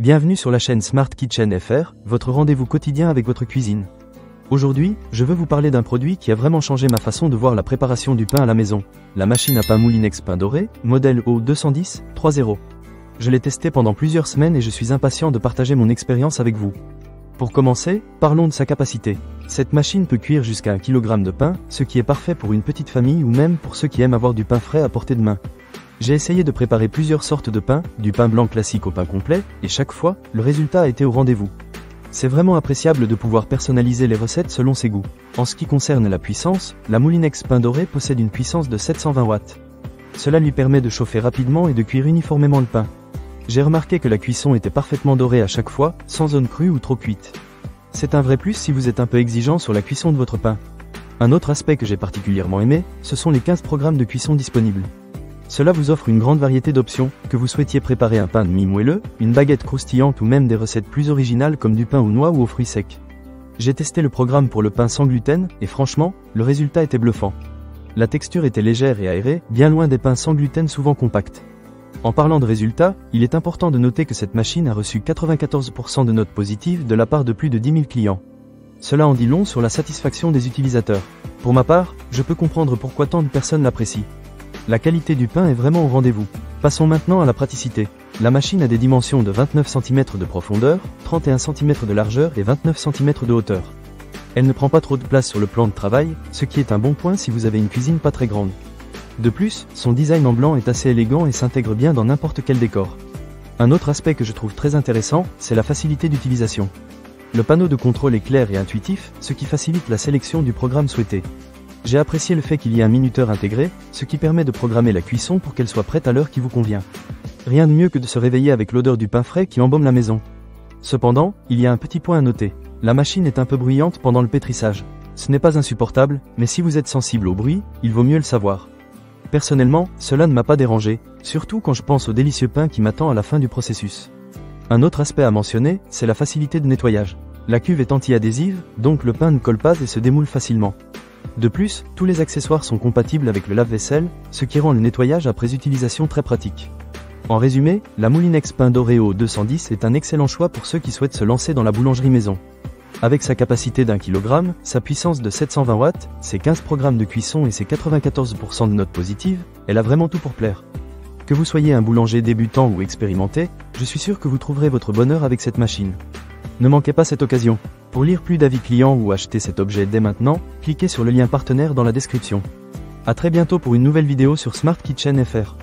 Bienvenue sur la chaîne Smart Kitchen FR, votre rendez-vous quotidien avec votre cuisine. Aujourd'hui, je veux vous parler d'un produit qui a vraiment changé ma façon de voir la préparation du pain à la maison, la machine à pain Moulinex Pain Doré, modèle O210 3.0. Je l'ai testé pendant plusieurs semaines et je suis impatient de partager mon expérience avec vous. Pour commencer, parlons de sa capacité. Cette machine peut cuire jusqu'à 1 kg de pain, ce qui est parfait pour une petite famille ou même pour ceux qui aiment avoir du pain frais à portée de main. J'ai essayé de préparer plusieurs sortes de pain, du pain blanc classique au pain complet, et chaque fois, le résultat a été au rendez-vous. C'est vraiment appréciable de pouvoir personnaliser les recettes selon ses goûts. En ce qui concerne la puissance, la Moulinex Pain Doré possède une puissance de 720 watts. Cela lui permet de chauffer rapidement et de cuire uniformément le pain. J'ai remarqué que la cuisson était parfaitement dorée à chaque fois, sans zone crue ou trop cuite. C'est un vrai plus si vous êtes un peu exigeant sur la cuisson de votre pain. Un autre aspect que j'ai particulièrement aimé, ce sont les 15 programmes de cuisson disponibles. Cela vous offre une grande variété d'options, que vous souhaitiez préparer un pain de mie moelleux, une baguette croustillante ou même des recettes plus originales comme du pain aux noix ou aux fruits secs. J'ai testé le programme pour le pain sans gluten, et franchement, le résultat était bluffant. La texture était légère et aérée, bien loin des pains sans gluten souvent compacts. En parlant de résultats, il est important de noter que cette machine a reçu 94% de notes positives de la part de plus de 10 000 clients. Cela en dit long sur la satisfaction des utilisateurs. Pour ma part, je peux comprendre pourquoi tant de personnes l'apprécient. La qualité du pain est vraiment au rendez-vous. Passons maintenant à la praticité. La machine a des dimensions de 29 cm de profondeur, 31 cm de largeur et 29 cm de hauteur. Elle ne prend pas trop de place sur le plan de travail, ce qui est un bon point si vous avez une cuisine pas très grande. De plus, son design en blanc est assez élégant et s'intègre bien dans n'importe quel décor. Un autre aspect que je trouve très intéressant, c'est la facilité d'utilisation. Le panneau de contrôle est clair et intuitif, ce qui facilite la sélection du programme souhaité. J'ai apprécié le fait qu'il y ait un minuteur intégré, ce qui permet de programmer la cuisson pour qu'elle soit prête à l'heure qui vous convient. Rien de mieux que de se réveiller avec l'odeur du pain frais qui embaume la maison. Cependant, il y a un petit point à noter. La machine est un peu bruyante pendant le pétrissage. Ce n'est pas insupportable, mais si vous êtes sensible au bruit, il vaut mieux le savoir. Personnellement, cela ne m'a pas dérangé, surtout quand je pense au délicieux pain qui m'attend à la fin du processus. Un autre aspect à mentionner, c'est la facilité de nettoyage. La cuve est anti-adhésive, donc le pain ne colle pas et se démoule facilement. De plus, tous les accessoires sont compatibles avec le lave-vaisselle, ce qui rend le nettoyage après utilisation très pratique. En résumé, la Moulinex Pain Doré O210 est un excellent choix pour ceux qui souhaitent se lancer dans la boulangerie maison. Avec sa capacité d'1 kg, sa puissance de 720 watts, ses 15 programmes de cuisson et ses 94% de notes positives, elle a vraiment tout pour plaire. Que vous soyez un boulanger débutant ou expérimenté, je suis sûr que vous trouverez votre bonheur avec cette machine. Ne manquez pas cette occasion. Pour lire plus d'avis clients ou acheter cet objet dès maintenant, cliquez sur le lien partenaire dans la description. A très bientôt pour une nouvelle vidéo sur Smart Kitchen FR.